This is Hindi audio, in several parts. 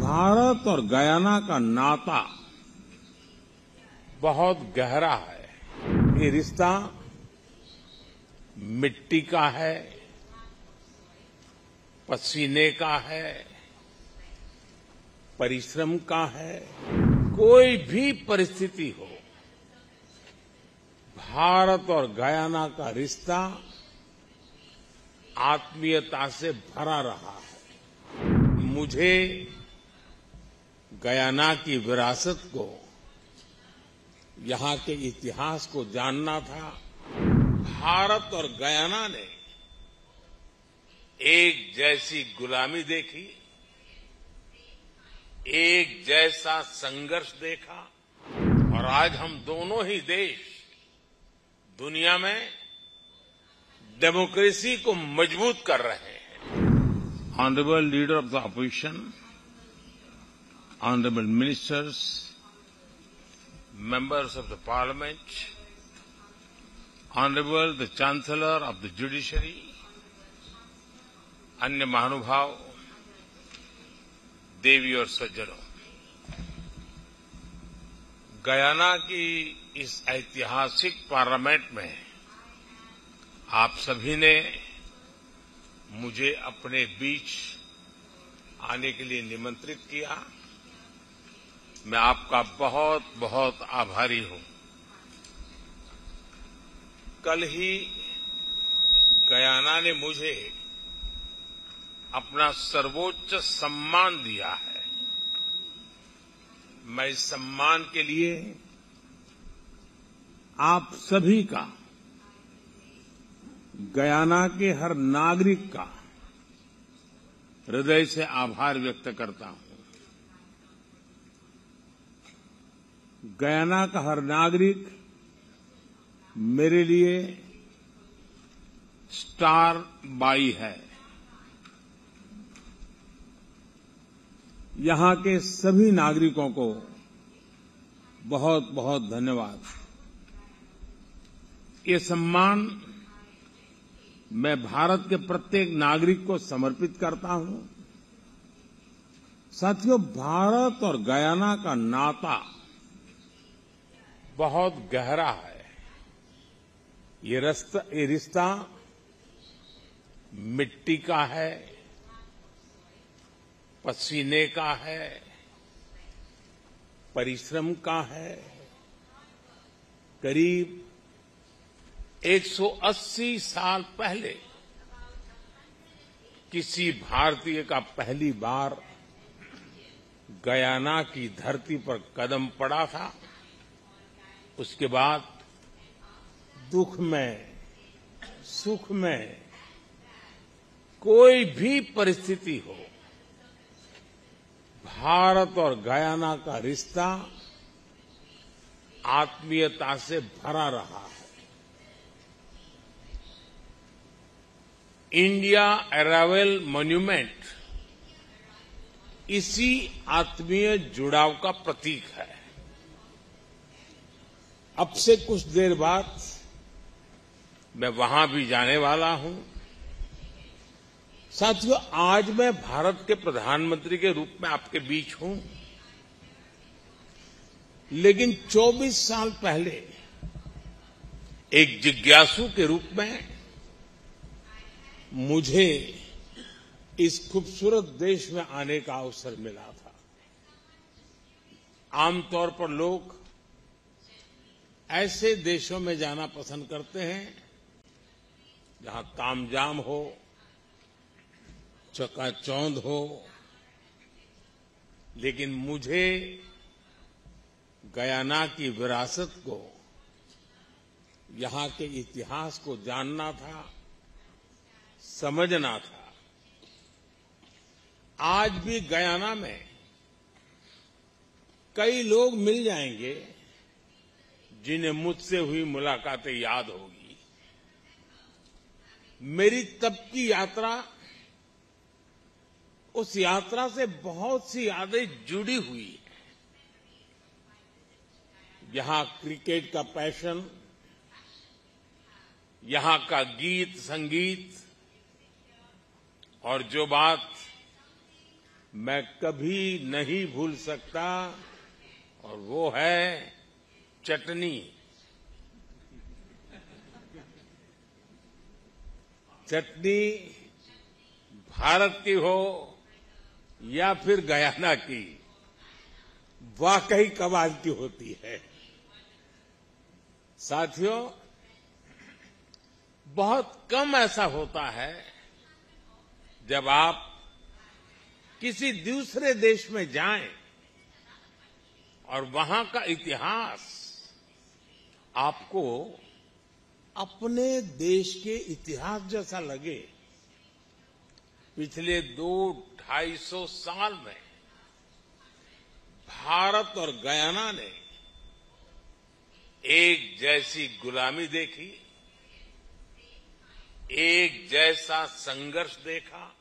भारत और गयाना का नाता बहुत गहरा है। ये रिश्ता मिट्टी का है, पसीने का है, परिश्रम का है। कोई भी परिस्थिति हो, भारत और गयाना का रिश्ता आत्मीयता से भरा रहा है। मुझे गयाना की विरासत को, यहां के इतिहास को जानना था। भारत और गयाना ने एक जैसी गुलामी देखी, एक जैसा संघर्ष देखा, और आज हम दोनों ही देश दुनिया में डेमोक्रेसी को मजबूत कर रहे हैं। Honourable leader of the opposition, honourable ministers, members of the parliament, honorable the chancellor of the judiciary, अन्य महानुभाव, देवी और सज्जनों, गयाना की इस ऐतिहासिक पार्लियामेंट में आप सभी ने मुझे अपने बीच आने के लिए निमंत्रित किया। मैं आपका बहुत बहुत आभारी हूं। कल ही गयाना ने मुझे अपना सर्वोच्च सम्मान दिया है। मैं इस सम्मान के लिए आप सभी का, गयाना के हर नागरिक का हृदय से आभार व्यक्त करता हूं। गयाना का हर नागरिक मेरे लिए स्टार बाई है। यहां के सभी नागरिकों को बहुत बहुत धन्यवाद। ये सम्मान मैं भारत के प्रत्येक नागरिक को समर्पित करता हूं। साथियों, भारत और गयाना का नाता बहुत गहरा है। ये रिश्ता मिट्टी का है, पसीने का है, परिश्रम का है। करीब 180 साल पहले किसी भारतीय का पहली बार गयाना की धरती पर कदम पड़ा था। उसके बाद दुख में, सुख में, कोई भी परिस्थिति हो, भारत और गयाना का रिश्ता आत्मीयता से भरा रहा है। इंडिया अराइवल मॉन्यूमेंट इसी आत्मीय जुड़ाव का प्रतीक है। अब से कुछ देर बाद मैं वहां भी जाने वाला हूं। साथियों, आज मैं भारत के प्रधानमंत्री के रूप में आपके बीच हूं, लेकिन 24 साल पहले एक जिज्ञासु के रूप में मुझे इस खूबसूरत देश में आने का अवसर मिला था। आमतौर पर लोग ऐसे देशों में जाना पसंद करते हैं जहां तामझाम हो, चकाचौंध हो, लेकिन मुझे गयाना की विरासत को, यहां के इतिहास को जानना था, समझना था। आज भी गयाना में कई लोग मिल जाएंगे जिन्हें मुझसे हुई मुलाकातें याद होगी। मेरी तब की यात्रा, उस यात्रा से बहुत सी यादें जुड़ी हुई है। यहां क्रिकेट का पैशन, यहां का गीत संगीत, और जो बात मैं कभी नहीं भूल सकता और वो है चटनी। चटनी भारत की हो या फिर गयाना की, वाकई कमाल की होती है। साथियों, बहुत कम ऐसा होता है जब आप किसी दूसरे देश में जाएं और वहां का इतिहास आपको अपने देश के इतिहास जैसा लगे। पिछले 200-250 साल में भारत और गयाना ने एक जैसी गुलामी देखी, एक जैसा संघर्ष देखा।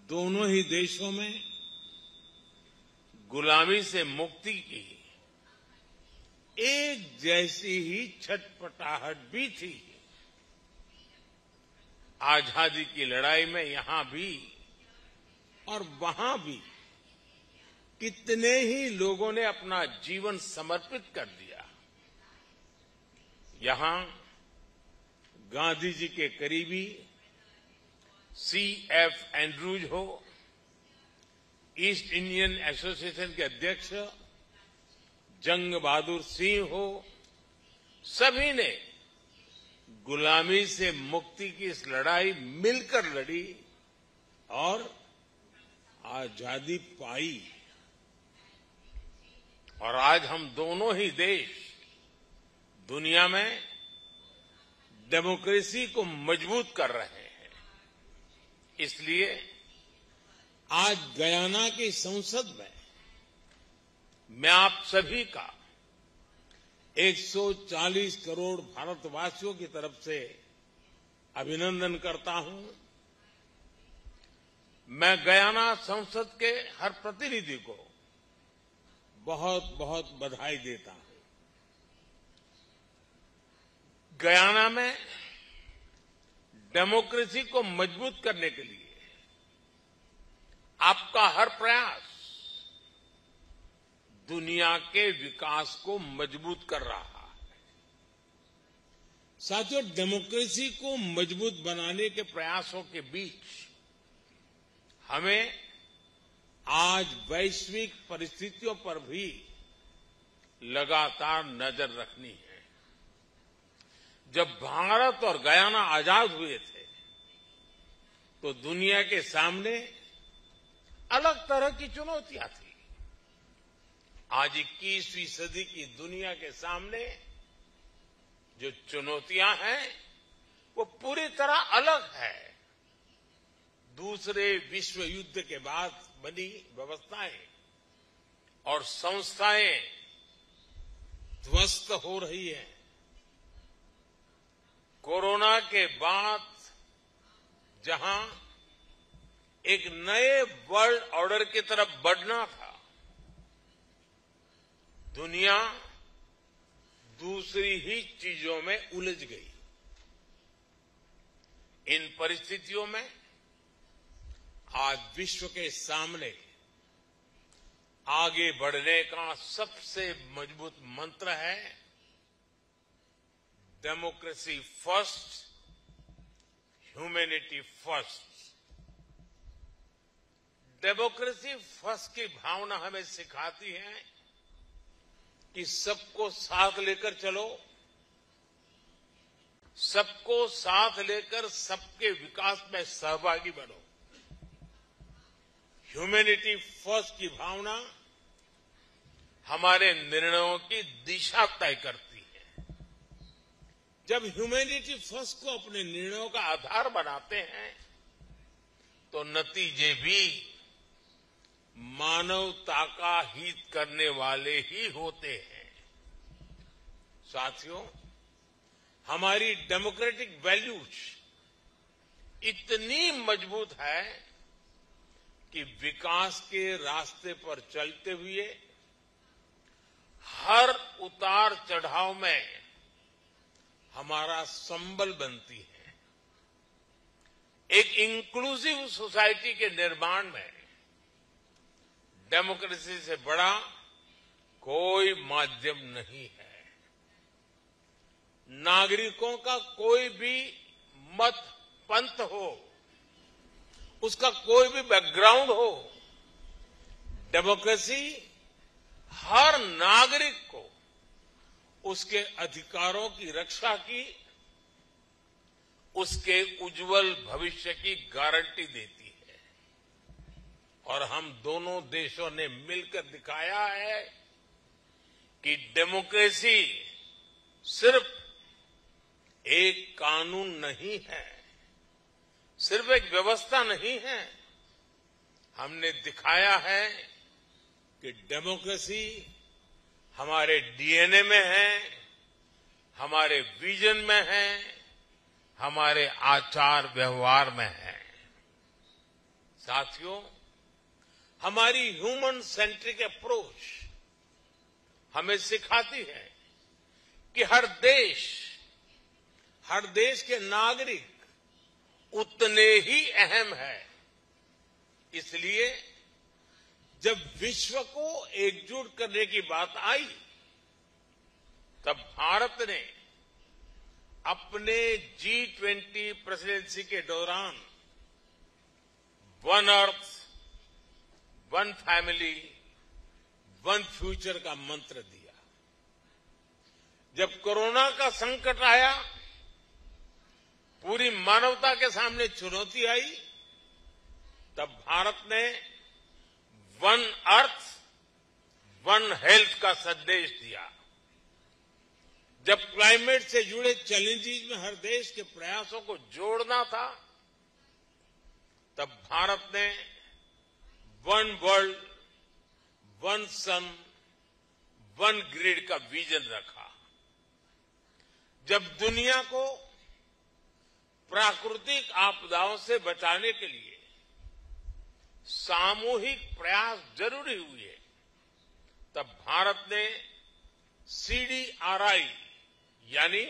दोनों ही देशों में गुलामी से मुक्ति की एक जैसी ही छटपटाहट भी थी। आजादी की लड़ाई में यहां भी और वहां भी कितने ही लोगों ने अपना जीवन समर्पित कर दिया। यहां गांधी जी के करीबी C.F. एंड्रूज हो, ईस्ट इंडियन एसोसिएशन के अध्यक्ष जंग बहादुर सिंह हो, सभी ने गुलामी से मुक्ति की इस लड़ाई मिलकर लड़ी और आजादी पाई। और आज हम दोनों ही देश दुनिया में डेमोक्रेसी को मजबूत कर रहे हैं। इसलिए आज गयाना की संसद में मैं आप सभी का 140 करोड़ भारतवासियों की तरफ से अभिनंदन करता हूं। मैं गयाना संसद के हर प्रतिनिधि को बहुत बहुत बधाई देता हूं। गयाना में डेमोक्रेसी को मजबूत करने के लिए आपका हर प्रयास दुनिया के विकास को मजबूत कर रहा है। साथियों, डेमोक्रेसी को मजबूत बनाने के प्रयासों के बीच हमें आज वैश्विक परिस्थितियों पर भी लगातार नजर रखनी है। जब भारत और गयाना आजाद हुए थे तो दुनिया के सामने अलग तरह की चुनौतियां थी। आज 21वीं सदी की दुनिया के सामने जो चुनौतियां हैं वो पूरी तरह अलग है। दूसरे विश्व युद्ध के बाद बनी व्यवस्थाएं और संस्थाएं ध्वस्त हो रही हैं। कोरोना के बाद जहां एक नए वर्ल्ड ऑर्डर की तरफ बढ़ना था, दुनिया दूसरी ही चीजों में उलझ गई। इन परिस्थितियों में आज विश्व के सामने आगे बढ़ने का सबसे मजबूत मंत्र है democracy first, humanity first. Democracy first की भावना हमें सिखाती है कि सबको साथ लेकर चलो, सबको साथ लेकर सबके विकास में सहभागी बनो। ह्यूमैनिटी फर्स्ट की भावना हमारे निर्णयों की दिशा तय करती है। जब ह्यूमैनिटी फर्स्ट को अपने निर्णयों का आधार बनाते हैं तो नतीजे भी मानवता का हित करने वाले ही होते हैं। साथियों, हमारी डेमोक्रेटिक वैल्यूज इतनी मजबूत है कि विकास के रास्ते पर चलते हुए हर उतार चढ़ाव में हमारा संबल बनती है। एक इंक्लूसिव सोसाइटी के निर्माण में डेमोक्रेसी से बड़ा कोई माध्यम नहीं है। नागरिकों का कोई भी मत पंथ हो, उसका कोई भी बैकग्राउंड हो, डेमोक्रेसी हर नागरिक को उसके अधिकारों की रक्षा की, उसके उज्जवल भविष्य की गारंटी देती है। और हम दोनों देशों ने मिलकर दिखाया है कि डेमोक्रेसी सिर्फ एक कानून नहीं है, सिर्फ एक व्यवस्था नहीं है। हमने दिखाया है कि डेमोक्रेसी हमारे डीएनए में है, हमारे विजन में है, हमारे आचार व्यवहार में है। साथियों, हमारी ह्यूमन सेंट्रिक अप्रोच हमें सिखाती है कि हर देश के नागरिक उतने ही अहम है। इसलिए जब विश्व को एकजुट करने की बात आई, तब भारत ने अपने G20 प्रेसिडेंसी के दौरान one earth, one family, one future का मंत्र दिया। जब कोरोना का संकट आया, पूरी मानवता के सामने चुनौती आई, तब भारत ने वन अर्थ, वन हेल्थ का संदेश दिया। जब क्लाइमेट से जुड़े चैलेंजेस में हर देश के प्रयासों को जोड़ना था, तब भारत ने वन वर्ल्ड, वन सन, वन ग्रिड का विजन रखा। जब दुनिया को प्राकृतिक आपदाओं से बचाने के लिए सामूहिक प्रयास जरूरी हुए, तब भारत ने CDRI यानी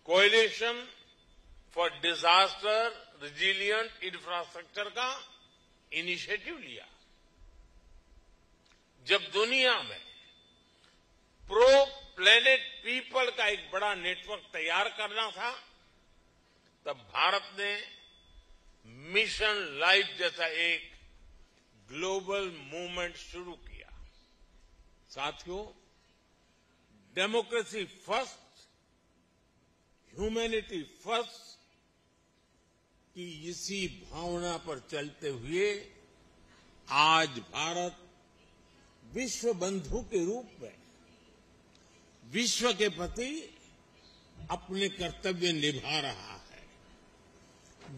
coalition for disaster resilient infrastructure का इनिशिएटिव लिया। जब दुनिया में प्रो प्लेनेट पीपल का एक बड़ा नेटवर्क तैयार करना था, तब भारत ने मिशन लाइफ जैसा एक ग्लोबल मूवमेंट शुरू किया। साथियों, डेमोक्रेसी फर्स्ट, ह्यूमैनिटी फर्स्ट की इसी भावना पर चलते हुए आज भारत विश्व बंधु के रूप में विश्व के प्रति अपने कर्तव्य निभा रहा है।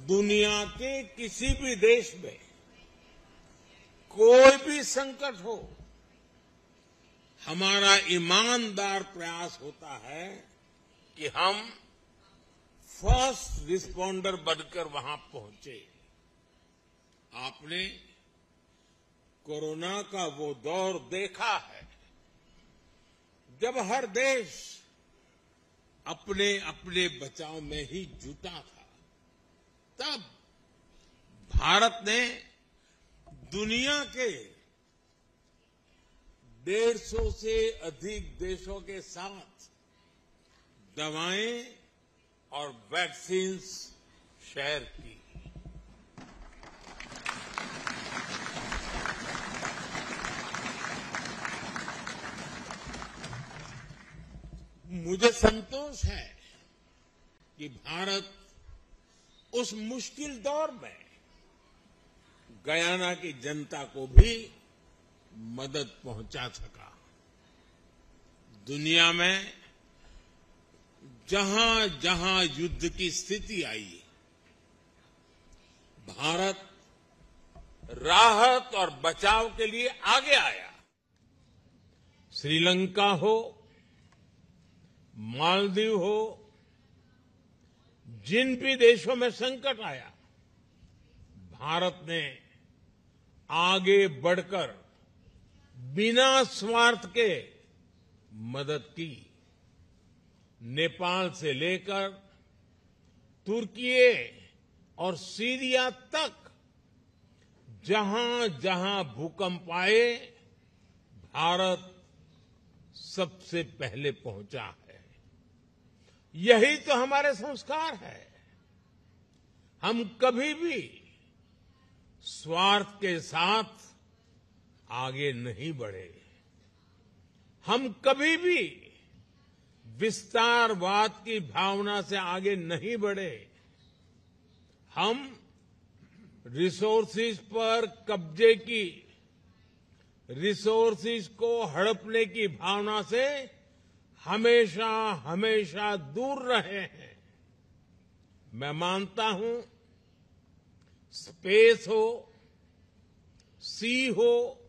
दुनिया के किसी भी देश में कोई भी संकट हो, हमारा ईमानदार प्रयास होता है कि हम फर्स्ट रिस्पॉन्डर बनकर वहां पहुंचे। आपने कोरोना का वो दौर देखा है जब हर देश अपने अपने बचाव में ही जुटा था। तब भारत ने दुनिया के 150 से अधिक देशों के साथ दवाएं और वैक्सीन्स शेयर की। मुझे संतोष है कि भारत उस मुश्किल दौर में गयाना की जनता को भी मदद पहुंचा सका। दुनिया में जहां जहां युद्ध की स्थिति आई, भारत राहत और बचाव के लिए आगे आया। श्रीलंका हो, मालदीव हो, जिन भी देशों में संकट आया, भारत ने आगे बढ़कर बिना स्वार्थ के मदद की। नेपाल से लेकर तुर्की, और सीरिया तक जहां जहां भूकंप आए, भारत सबसे पहले पहुंचा है। यही तो हमारे संस्कार है। हम कभी भी स्वार्थ के साथ आगे नहीं बढ़े। हम कभी भी विस्तारवाद की भावना से आगे नहीं बढ़े। हम रिसोर्सेज पर कब्जे की, रिसोर्सेज को हड़पने की भावना से हमेशा हमेशा दूर रहे हैं। मैं मानता हूं, स्पेस हो, सी हो,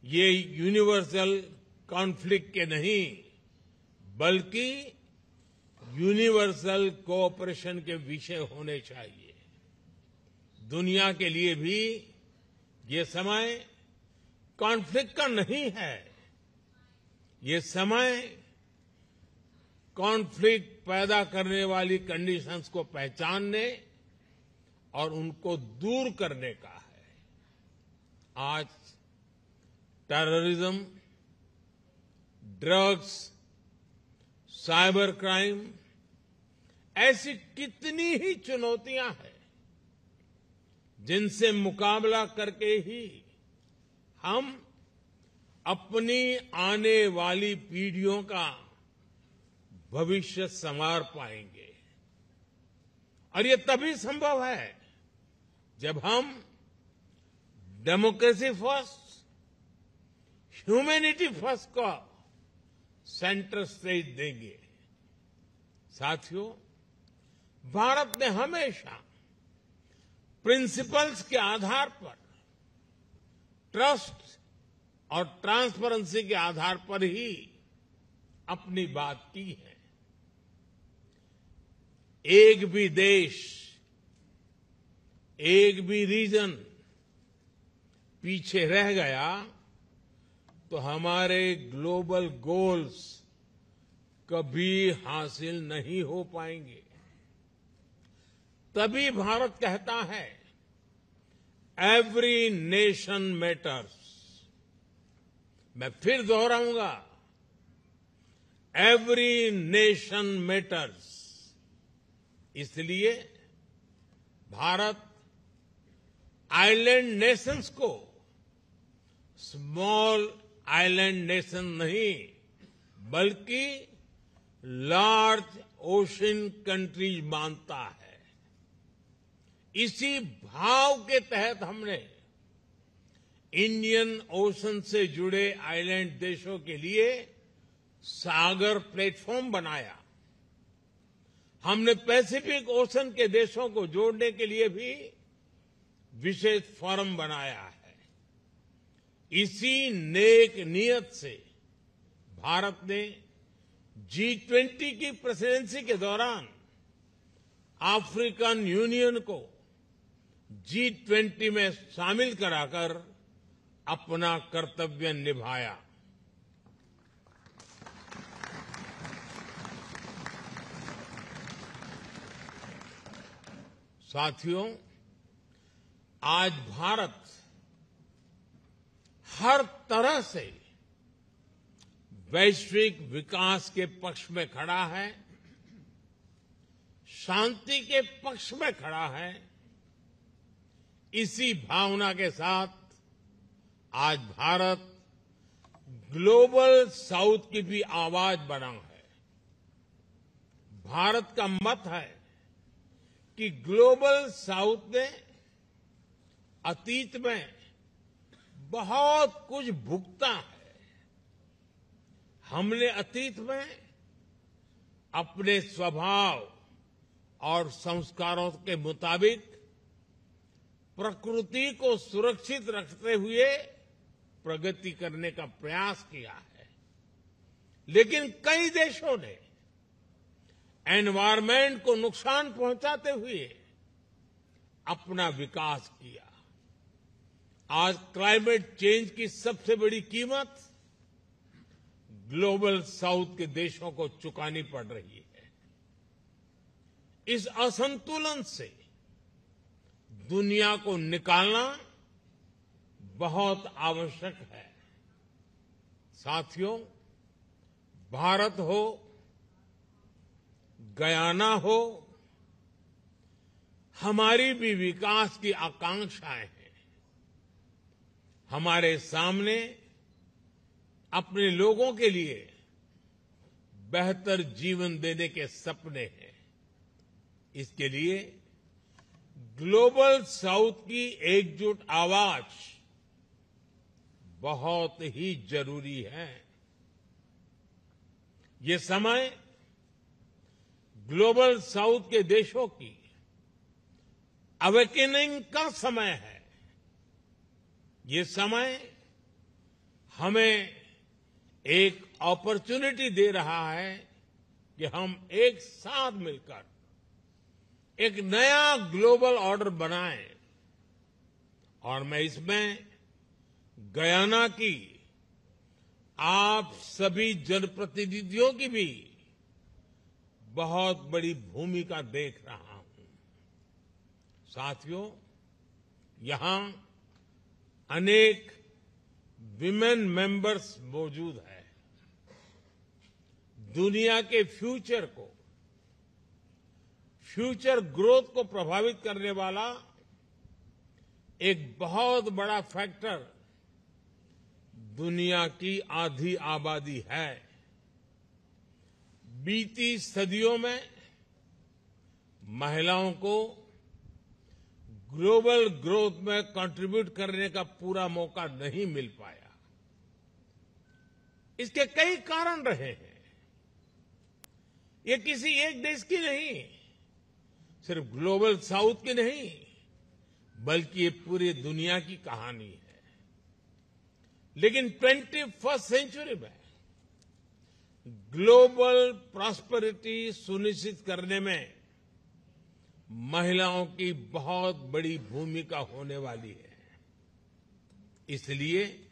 ये यूनिवर्सल कॉन्फ्लिक्ट के नहीं, बल्कि यूनिवर्सल कोऑपरेशन के विषय होने चाहिए। दुनिया के लिए भी ये समय कॉन्फ्लिक्ट का नहीं है। ये समय कॉन्फ्लिक्ट पैदा करने वाली कंडीशंस को पहचानने और उनको दूर करने का है। आज टेररिज्म, ड्रग्स, साइबर क्राइम, ऐसी कितनी ही चुनौतियां हैं जिनसे मुकाबला करके ही हम अपनी आने वाली पीढ़ियों का भविष्य संवार पाएंगे। और ये तभी संभव है जब हम डेमोक्रेसी फर्स्ट, ह्यूमैनिटी फर्स्ट का सेंटर स्टेज देंगे। साथियों, भारत ने हमेशा प्रिंसिपल्स के आधार पर, ट्रस्ट और ट्रांसपेरेंसी के आधार पर ही अपनी बात की है। एक भी देश, एक भी रीजन पीछे रह गया तो हमारे ग्लोबल गोल्स कभी हासिल नहीं हो पाएंगे। तभी भारत कहता है, एवरी नेशन मैटर्स। मैं फिर दोहराऊंगा, एवरी नेशन मैटर्स। इसलिए भारत आइलैंड नेशंस को स्मॉल आइलैंड नेशन नहीं, बल्कि लार्ज ओशन कंट्रीज मानता है। इसी भाव के तहत हमने इंडियन ओशन से जुड़े आइलैंड देशों के लिए सागर प्लेटफॉर्म बनाया। हमने पैसिफिक ओशन के देशों को जोड़ने के लिए भी विशेष फोरम बनाया है। इसी नेक नियत से भारत ने G20 की प्रेसिडेंसी के दौरान अफ्रीकन यूनियन को G20 में शामिल कराकर अपना कर्तव्य निभाया। साथियों, आज भारत हर तरह से वैश्विक विकास के पक्ष में खड़ा है, शांति के पक्ष में खड़ा है। इसी भावना के साथ आज भारत ग्लोबल साउथ की भी आवाज बना है। भारत का मत है कि ग्लोबल साउथ ने अतीत में बहुत कुछ भुगता है। हमने अतीत में अपने स्वभाव और संस्कारों के मुताबिक प्रकृति को सुरक्षित रखते हुए प्रगति करने का प्रयास किया है, लेकिन कई देशों ने एनवायरनमेंट को नुकसान पहुंचाते हुए अपना विकास किया। आज क्लाइमेट चेंज की सबसे बड़ी कीमत ग्लोबल साउथ के देशों को चुकानी पड़ रही है। इस असंतुलन से दुनिया को निकालना बहुत आवश्यक है। साथियों, भारत हो, गयाना हो, हमारी भी विकास की आकांक्षाएं हैं। हमारे सामने अपने लोगों के लिए बेहतर जीवन देने के सपने हैं। इसके लिए ग्लोबल साउथ की एकजुट आवाज बहुत ही जरूरी है। ये समय ग्लोबल साउथ के देशों की अवेकनिंग का समय है। ये समय हमें एक अपॉर्चुनिटी दे रहा है कि हम एक साथ मिलकर एक नया ग्लोबल ऑर्डर बनाएं। और मैं इसमें गयाना की आप सभी जनप्रतिनिधियों की भी बहुत बड़ी भूमिका देख रहा हूं। साथियों, यहां अनेक विमेन मेंबर्स मौजूद हैं। दुनिया के फ्यूचर ग्रोथ को प्रभावित करने वाला एक बहुत बड़ा फैक्टर दुनिया की आधी आबादी है। बीती सदियों में महिलाओं को ग्लोबल ग्रोथ में कंट्रीब्यूट करने का पूरा मौका नहीं मिल पाया। इसके कई कारण रहे हैं। ये किसी एक देश की नहीं, सिर्फ ग्लोबल साउथ की नहीं, बल्कि ये पूरी दुनिया की कहानी है। लेकिन 21वीं सेंचुरी में ग्लोबल प्रॉस्पेरिटी सुनिश्चित करने में महिलाओं की बहुत बड़ी भूमिका होने वाली है। इसलिए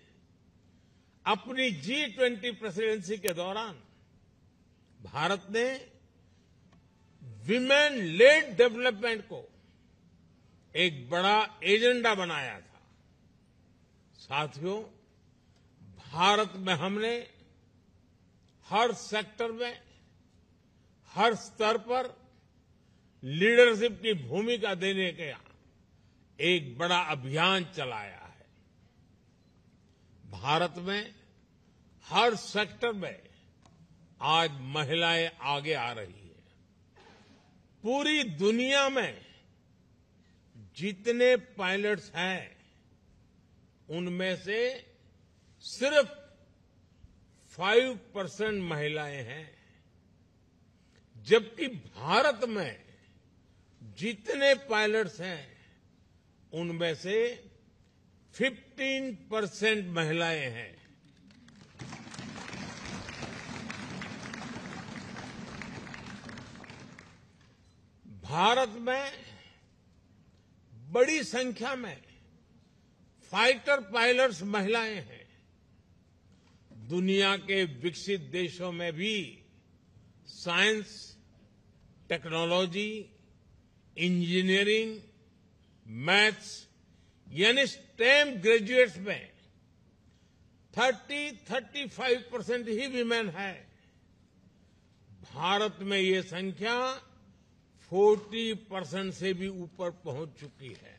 अपनी G20 प्रेसिडेंसी के दौरान भारत ने विमेन लेड डेवलपमेंट को एक बड़ा एजेंडा बनाया था। साथियों, भारत में हमने हर सेक्टर में, हर स्तर पर लीडरशिप की भूमिका देने का एक बड़ा अभियान चलाया है। भारत में हर सेक्टर में आज महिलाएं आगे आ रही है। पूरी दुनिया में जितने पायलट्स हैं, उनमें से सिर्फ 5% महिलाएं हैं, जबकि भारत में जितने पायलट्स हैं, उनमें से 15% महिलाएं हैं। भारत में बड़ी संख्या में फाइटर पायलट्स महिलाएं हैं। दुनिया के विकसित देशों में भी साइंस, टेक्नोलॉजी, इंजीनियरिंग, मैथ्स यानी स्टेम ग्रेजुएट्स में 35% ही विमेन है। भारत में ये संख्या 40% से भी ऊपर पहुंच चुकी है।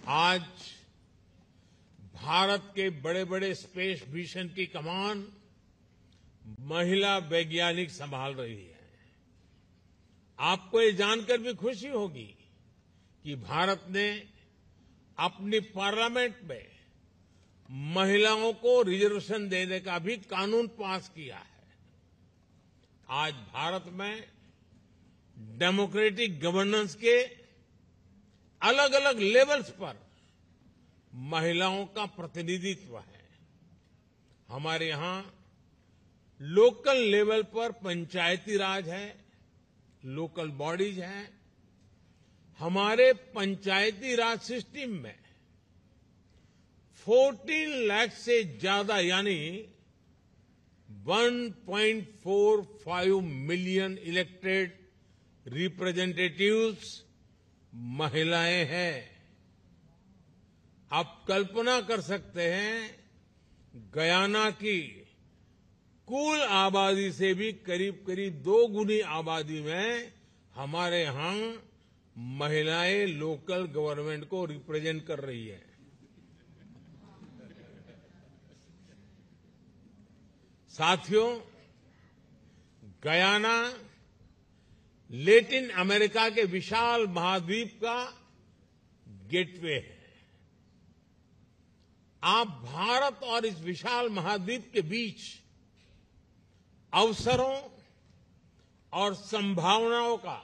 आज भारत के बड़े बड़े स्पेस मिशन की कमान महिला वैज्ञानिक संभाल रही है। आपको ये जानकर भी खुशी होगी कि भारत ने अपनी पार्लियामेंट में महिलाओं को रिजर्वेशन देने का भी कानून पास किया है। आज भारत में डेमोक्रेटिक गवर्नेंस के अलग अलग लेवल्स पर महिलाओं का प्रतिनिधित्व है। हमारे यहां लोकल लेवल पर पंचायती राज है, लोकल बॉडीज हैं। हमारे पंचायती राज सिस्टम में 14 लाख से ज्यादा यानी 1.45 मिलियन इलेक्टेड रिप्रेजेंटेटिव्स महिलाएं हैं। आप कल्पना कर सकते हैं गयाना की कुल आबादी से भी करीब करीब 2 गुनी आबादी में हमारे यहां महिलाएं लोकल गवर्नमेंट को रिप्रेजेंट कर रही है। साथियों, गयाना लैटिन अमेरिका के विशाल महाद्वीप का गेटवे है। आप भारत और इस विशाल महाद्वीप के बीच अवसरों और संभावनाओं का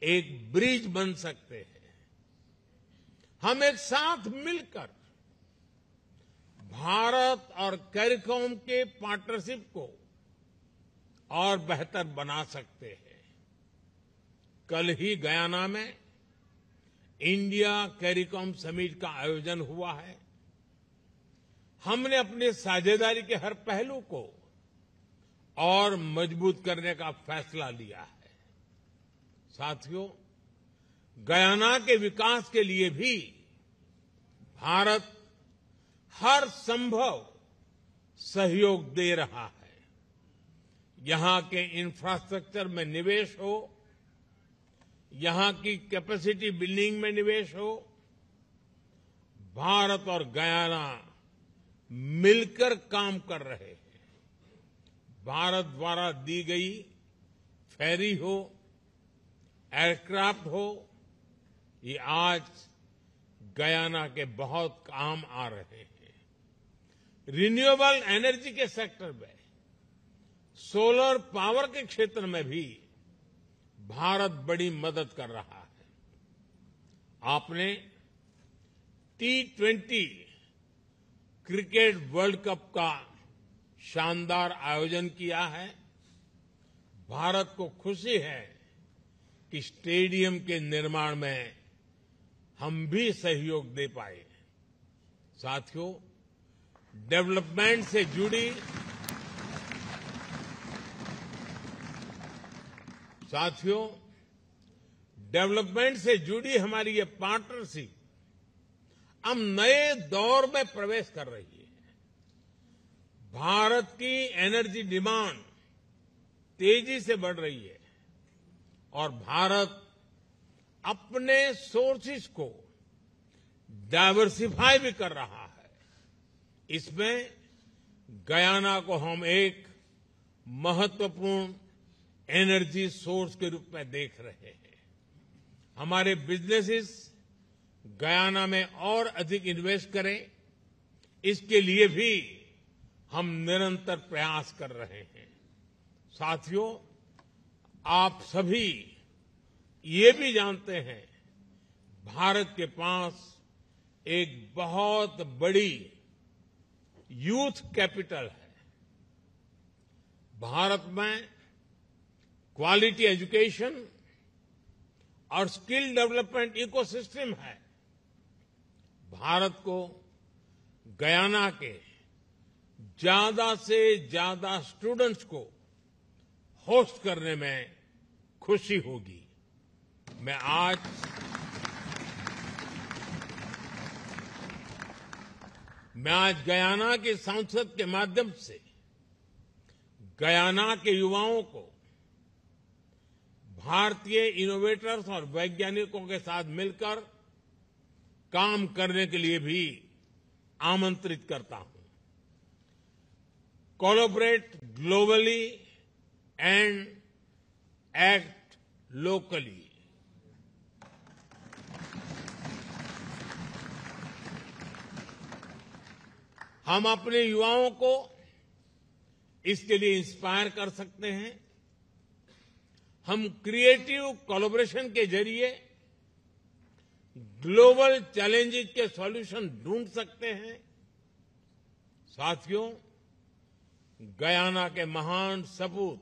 एक ब्रिज बन सकते हैं। हम एक साथ मिलकर भारत और कैरिकॉम के पार्टनरशिप को और बेहतर बना सकते हैं। कल ही गयाना में इंडिया कैरिकॉम समिट का आयोजन हुआ है। हमने अपने साझेदारी के हर पहलू को और मजबूत करने का फैसला लिया है। साथियों, गयाना के विकास के लिए भी भारत हर संभव सहयोग दे रहा है। यहां के इंफ्रास्ट्रक्चर में निवेश हो, यहां की कैपेसिटी बिल्डिंग में निवेश हो, भारत और गयाना मिलकर काम कर रहे हैं। भारत द्वारा दी गई फेरी हो, एयरक्राफ्ट हो, ये आज गयाना के बहुत काम आ रहे हैं। रिन्यूएबल एनर्जी के सेक्टर में, सोलर पावर के क्षेत्र में भी भारत बड़ी मदद कर रहा है। आपने T20 क्रिकेट वर्ल्ड कप का शानदार आयोजन किया है। भारत को खुशी है कि स्टेडियम के निर्माण में हम भी सहयोग दे पाए। साथियों, डेवलपमेंट से जुड़ी हमारी ये पार्टनरशिप अब नए दौर में प्रवेश कर रही है। भारत की एनर्जी डिमांड तेजी से बढ़ रही है और भारत अपने सोर्सेज को डाइवर्सिफाई भी कर रहा है। इसमें गयाना को हम एक महत्वपूर्ण एनर्जी सोर्स के रूप में देख रहे हैं। हमारे बिजनेसेस गयाना में और अधिक इन्वेस्ट करें, इसके लिए भी हम निरंतर प्रयास कर रहे हैं। साथियों, आप सभी ये भी जानते हैं, भारत के पास एक बहुत बड़ी यूथ कैपिटल है। भारत में क्वालिटी एजुकेशन और स्किल डेवलपमेंट इकोसिस्टम है। भारत को गयाना के ज्यादा से ज्यादा स्टूडेंट्स को होस्ट करने में खुशी होगी। मैं आज गयाना की संसद के माध्यम से गयाना के युवाओं को भारतीय इनोवेटर्स और वैज्ञानिकों के साथ मिलकर काम करने के लिए भी आमंत्रित करता हूं। Collaborate globally and act locally. हम अपने युवाओं को इसके लिए इंस्पायर कर सकते हैं। हम क्रिएटिव कोलैबोरेशन के जरिए ग्लोबल चैलेंजेस के सॉल्यूशन ढूंढ सकते हैं। साथियों, गयाना के महान सपूत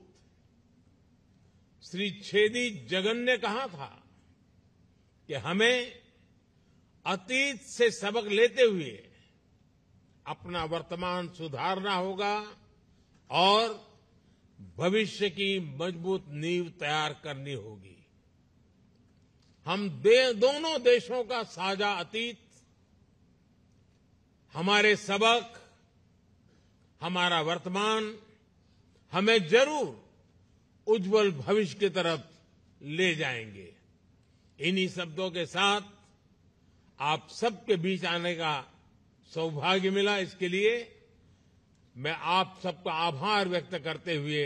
श्री छेदी जगन ने कहा था कि हमें अतीत से सबक लेते हुए अपना वर्तमान सुधारना होगा और भविष्य की मजबूत नींव तैयार करनी होगी। हम दोनों देशों का साझा अतीत, हमारे सबक, हमारा वर्तमान हमें जरूर उज्जवल भविष्य की तरफ ले जाएंगे। इन्हीं शब्दों के साथ आप सबके बीच आने का सौभाग्य मिला। इसके लिए मैं आप सबका आभार व्यक्त करते हुए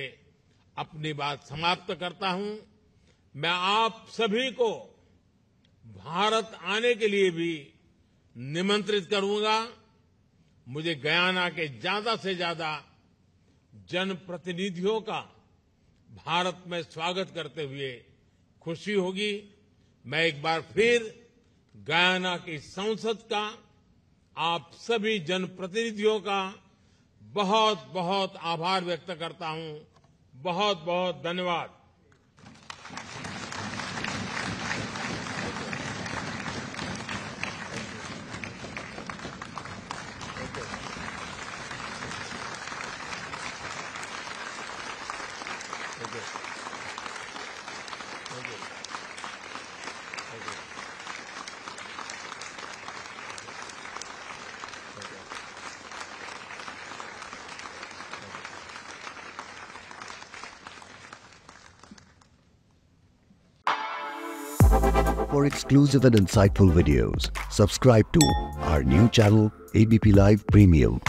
अपनी बात समाप्त करता हूं। मैं आप सभी को भारत आने के लिए भी निमंत्रित करूंगा। मुझे गयाना के ज्यादा से ज्यादा जनप्रतिनिधियों का भारत में स्वागत करते हुए खुशी होगी। मैं एक बार फिर गयाना की संसद का, आप सभी जनप्रतिनिधियों का बहुत बहुत आभार व्यक्त करता हूं। बहुत बहुत धन्यवाद। For exclusive and insightful videos, subscribe to our new channel ABP Live Premium.